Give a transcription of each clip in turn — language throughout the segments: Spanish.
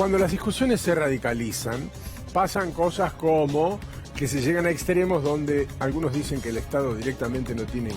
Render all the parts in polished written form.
Cuando las discusiones se radicalizan, pasan cosas como que se llegan a extremos donde algunos dicen que el Estado directamente no tiene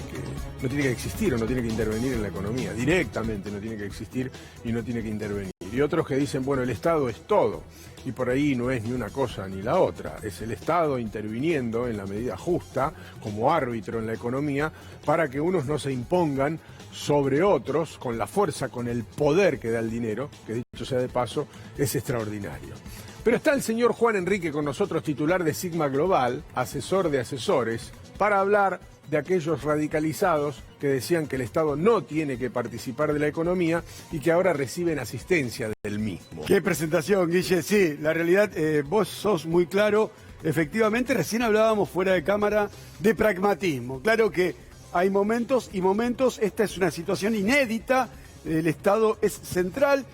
que existir o no tiene que intervenir en la economía. Directamente no tiene que existir y no tiene que intervenir. Y otros que dicen, bueno, el Estado es todo. Y por ahí no es ni una cosa ni la otra. Es el Estado interviniendo en la medida justa, como árbitro en la economía, para que unos no se impongan sobre otros con la fuerza, con el poder que da el dinero, que dicho sea de paso, es extraordinario. Pero está el señor Juan Enrique con nosotros, titular de Sigma Global, asesor de asesores, para hablar de aquellos radicalizados que decían que el Estado no tiene que participar de la economía y que ahora reciben asistencia del mismo. Qué presentación, Guille. Sí, la realidad, vos sos muy claro. Efectivamente, recién hablábamos fuera de cámara de pragmatismo. Claro que hay momentos y momentos. Esta es una situación inédita. El Estado es central.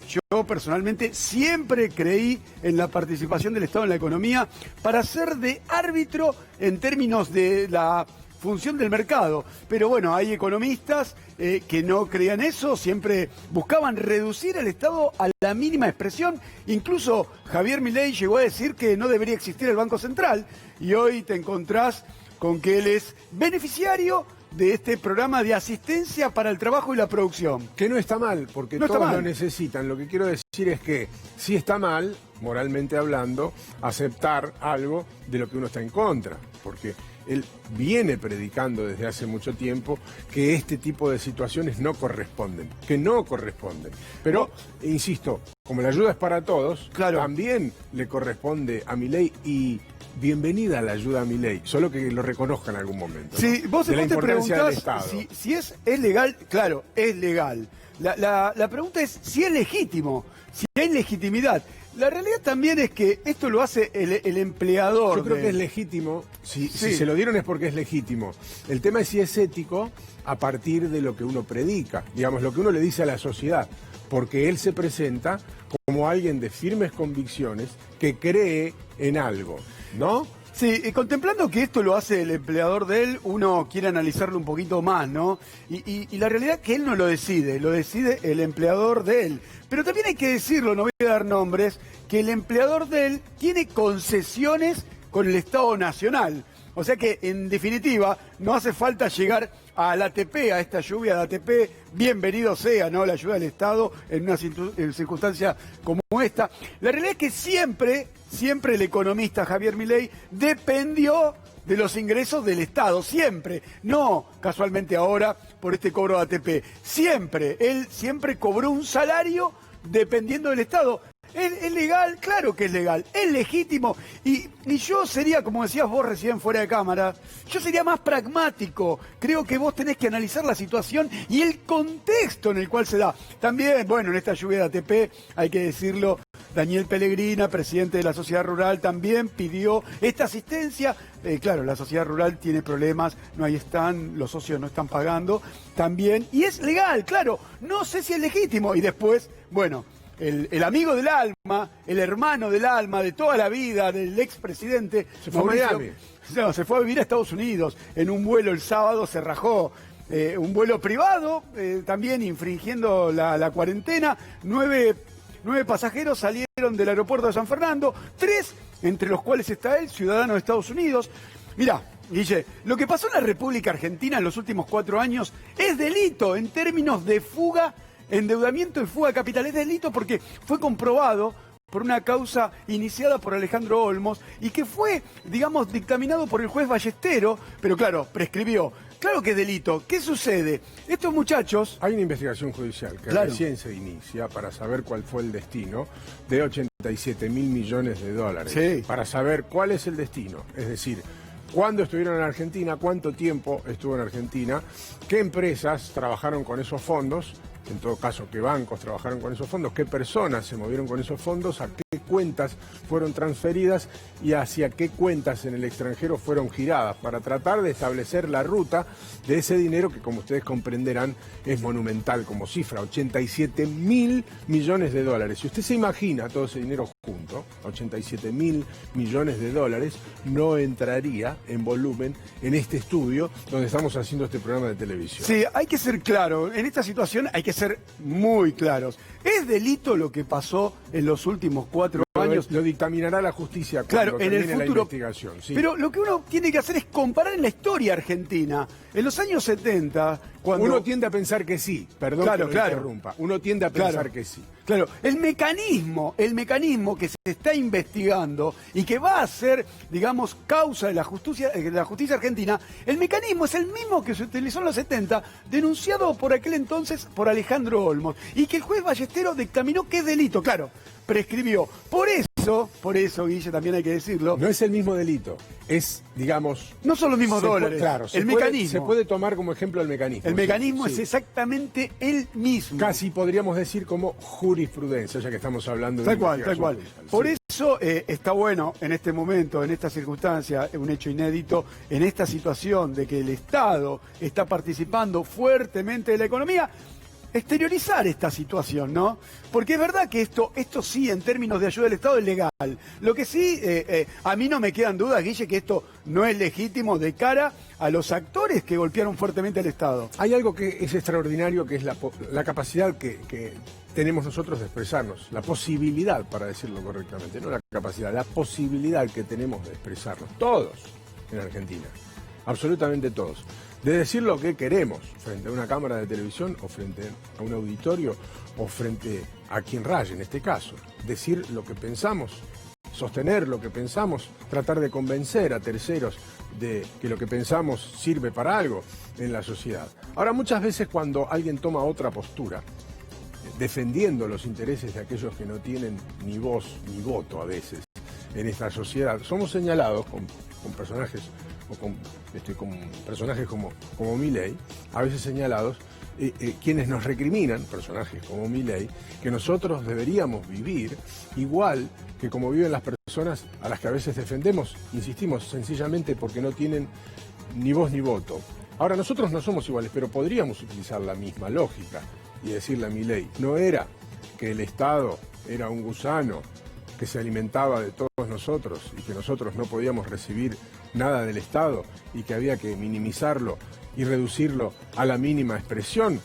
Yo personalmente siempre creí en la participación del Estado en la economía para ser de árbitro en términos de la función del mercado. Pero bueno, hay economistas que no creían eso, siempre buscaban reducir al Estado a la mínima expresión. Incluso Javier Milei llegó a decir que no debería existir el Banco Central, y hoy te encontrás con que él es beneficiario de este programa de asistencia para el trabajo y la producción. Que no está mal, porque no todos lo necesitan. Lo que quiero decir es que sí está mal, moralmente hablando, aceptar algo de lo que uno está en contra, porque él viene predicando desde hace mucho tiempo que este tipo de situaciones no corresponden, Pero, insisto, como la ayuda es para todos, claro, también le corresponde a Milei, y bienvenida a la ayuda a Milei, solo que lo reconozca en algún momento. Sí, ¿no? vos De la te importancia del preguntás Estado. si es legal. Claro, es legal. La pregunta es si es legítimo, si hay legitimidad. La realidad también es que esto lo hace el empleador. Yo creo que es legítimo. Si se lo dieron es porque es legítimo. El tema es si es ético a partir de lo que uno predica, digamos, lo que uno le dice a la sociedad, porque él se presenta como alguien de firmes convicciones que cree en algo, ¿no? Sí, contemplando que esto lo hace el empleador de él, uno quiere analizarlo un poquito más, ¿no? Y la realidad es que él no lo decide el empleador de él. Pero también hay que decirlo, no voy a dar nombres, que el empleador de él tiene concesiones con el Estado Nacional. O sea que, en definitiva, no hace falta llegar al ATP, a esta lluvia de ATP, bienvenido sea, ¿no?, la ayuda del Estado en una circunstancia como esta. La realidad es que siempre el economista Javier Milei dependió de los ingresos del Estado, siempre, no casualmente ahora por este cobro de ATP, él siempre cobró un salario dependiendo del Estado. ¿Es legal? Claro que es legal, es legítimo. Y yo sería, como decías vos recién fuera de cámara, yo sería más pragmático. Creo que vos tenés que analizar la situación y el contexto en el cual se da. También, bueno, en esta lluvia de ATP, hay que decirlo, Daniel Pellegrina, presidente de la Sociedad Rural, también pidió esta asistencia. Claro, la Sociedad Rural tiene problemas, no ahí están, los socios no están pagando también. Y es legal, claro, no sé si es legítimo. Y después, bueno, el amigo del alma, el hermano del alma de toda la vida del expresidente, se fue a Miami. No, se fue a vivir a Estados Unidos. En un vuelo el sábado se rajó. Un vuelo privado, también infringiendo la cuarentena. 9 pasajeros salieron del aeropuerto de San Fernando, 3, entre los cuales está él, ciudadano de Estados Unidos. Mirá, Guille, lo que pasó en la República Argentina en los últimos 4 años es delito en términos de fuga, endeudamiento y fuga de capital. Es delito porque fue comprobado por una causa iniciada por Alejandro Olmos y que fue, digamos, dictaminado por el juez Ballestero, pero claro, prescribió. Claro que es delito. ¿Qué sucede? Estos muchachos... Hay una investigación judicial que recién se inicia para saber cuál fue el destino de 87.000 millones de dólares. Sí. Para saber cuál es el destino. Es decir, cuándo estuvieron en Argentina, cuánto tiempo estuvo en Argentina, qué empresas trabajaron con esos fondos, en todo caso, qué bancos trabajaron con esos fondos, qué personas se movieron con esos fondos, a qué cuentas fueron transferidas y hacia qué cuentas en el extranjero fueron giradas, para tratar de establecer la ruta de ese dinero que, como ustedes comprenderán, es monumental como cifra, 87.000 millones de dólares. Si usted se imagina todo ese dinero conjunto, 87.000 millones de dólares, no entraría en volumen en este estudio donde estamos haciendo este programa de televisión. Sí, hay que ser claro. En esta situación hay que ser muy claros. ¿Es delito lo que pasó en los últimos 4 años? Lo dictaminará la justicia cuando Claro, en el termine futuro. la investigación. Sí. Pero lo que uno tiene que hacer es comparar en la historia argentina. En los años 70, cuando... Uno tiende a pensar que sí, perdón Claro, que lo claro. interrumpa. Uno tiende a pensar Claro. que sí. Claro, el mecanismo que se está investigando y que va a ser, digamos, causa de la justicia argentina, el mecanismo es el mismo que se utilizó en los 70, denunciado por aquel entonces por Alejandro Olmos, y que el juez Ballestero dictaminó que es delito, claro, prescribió. Por eso, Guille, también hay que decirlo, No es el mismo delito, es, digamos... no son los mismos dólares, Claro, el mecanismo. Se puede tomar como ejemplo el mecanismo. El mecanismo Sí, es sí. exactamente el mismo. Casi podríamos decir como jurisprudencia, ya que estamos hablando de Tal cual, tal investigación cual. judicial. Por Sí. eso está bueno en este momento, en esta circunstancia, un hecho inédito, en esta situación de que el Estado está participando fuertemente de la economía, exteriorizar esta situación, ¿no? Porque es verdad que esto sí, en términos de ayuda del Estado, es legal. Lo que sí, a mí no me quedan dudas, Guille, que esto no es legítimo de cara a los actores que golpearon fuertemente al Estado. Hay algo que es extraordinario, que es la capacidad que tenemos nosotros de expresarnos, la posibilidad, para decirlo correctamente, no la capacidad, la posibilidad que tenemos de expresarnos, todos en Argentina, absolutamente todos, de decir lo que queremos frente a una cámara de televisión o frente a un auditorio o frente a quien raye en este caso, decir lo que pensamos, sostener lo que pensamos, tratar de convencer a terceros de que lo que pensamos sirve para algo en la sociedad. Ahora, muchas veces cuando alguien toma otra postura, defendiendo los intereses de aquellos que no tienen ni voz ni voto a veces en esta sociedad, somos señalados con personajes o con personajes como Milei, a veces señalados, quienes nos recriminan, personajes como Milei, que nosotros deberíamos vivir igual que como viven las personas a las que a veces defendemos, insistimos, sencillamente porque no tienen ni voz ni voto. Ahora, nosotros no somos iguales, pero podríamos utilizar la misma lógica y decirle a Milei, no era que el Estado era un gusano que se alimentaba de todos nosotros y que nosotros no podíamos recibir nada del Estado y que había que minimizarlo y reducirlo a la mínima expresión.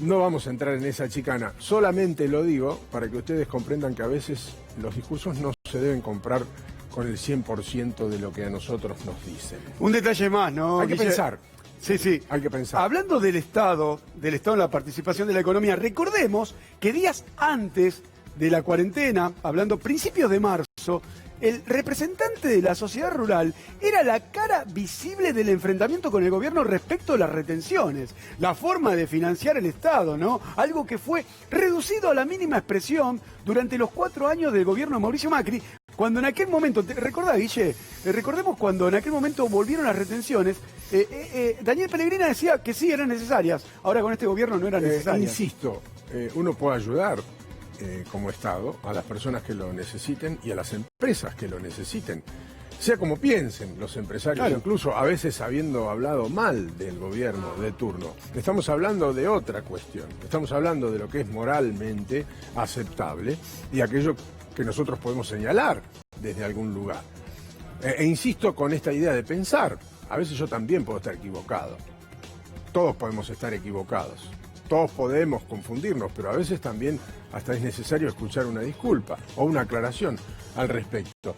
No vamos a entrar en esa chicana, solamente lo digo para que ustedes comprendan que a veces los discursos no se deben comprar con el 100% de lo que a nosotros nos dicen. Un detalle más, ¿no? Hay que Guille? pensar. Sí, sí. Hay que pensar. Hablando del Estado en la participación de la economía, recordemos que días antes de la cuarentena, hablando principios de marzo, el representante de la sociedad rural era la cara visible del enfrentamiento con el gobierno respecto a las retenciones, la forma de financiar el Estado, ¿no? Algo que fue reducido a la mínima expresión durante los 4 años del gobierno de Mauricio Macri, cuando en aquel momento, ¿recordás, Guille? Recordemos cuando en aquel momento volvieron las retenciones, Daniel Pellegrina decía que sí eran necesarias, ahora con este gobierno no eran necesarias. Insisto, uno puede ayudar como Estado a las personas que lo necesiten y a las empresas que lo necesiten, sea como piensen los empresarios, Claro. Incluso a veces habiendo hablado mal del gobierno de turno. Estamos hablando de otra cuestión, estamos hablando de lo que es moralmente aceptable y aquello que nosotros podemos señalar desde algún lugar. E insisto con esta idea de pensar, a veces yo también puedo estar equivocado, todos podemos estar equivocados. Todos podemos confundirnos, pero a veces también hasta es necesario escuchar una disculpa o una aclaración al respecto.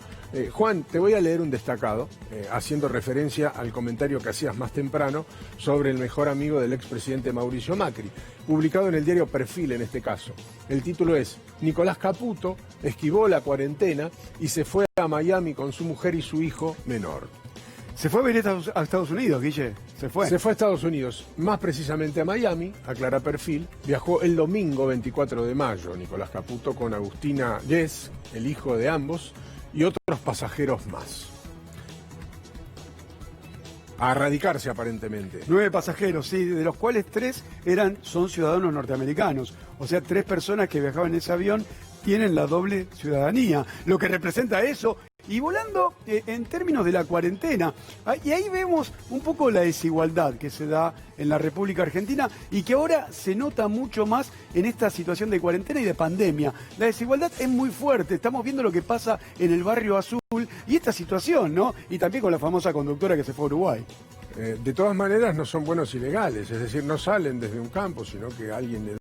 Juan, te voy a leer un destacado, haciendo referencia al comentario que hacías más temprano sobre el mejor amigo del expresidente Mauricio Macri, publicado en el diario Perfil en este caso. El título es: Nicolás Caputo esquivó la cuarentena y se fue a Miami con su mujer y su hijo menor. Se fue a vivir a Estados Unidos, Guille. Se fue a Estados Unidos, más precisamente a Miami, aclara Perfil. Viajó el domingo 24 de mayo Nicolás Caputo con Agustina Yes, el hijo de ambos, y otros pasajeros más. A radicarse aparentemente. 9 pasajeros, sí, de los cuales 3 son ciudadanos norteamericanos. O sea, 3 personas que viajaban en ese avión tienen la doble ciudadanía. Lo que representa eso Y volando en términos de la cuarentena, y ahí vemos un poco la desigualdad que se da en la República Argentina y que ahora se nota mucho más en esta situación de cuarentena y de pandemia. La desigualdad es muy fuerte, estamos viendo lo que pasa en el barrio Azul y esta situación, ¿no? Y también con la famosa conductora que se fue a Uruguay. De todas maneras no son buenos ilegales, es decir, no salen desde un campo, sino que alguien le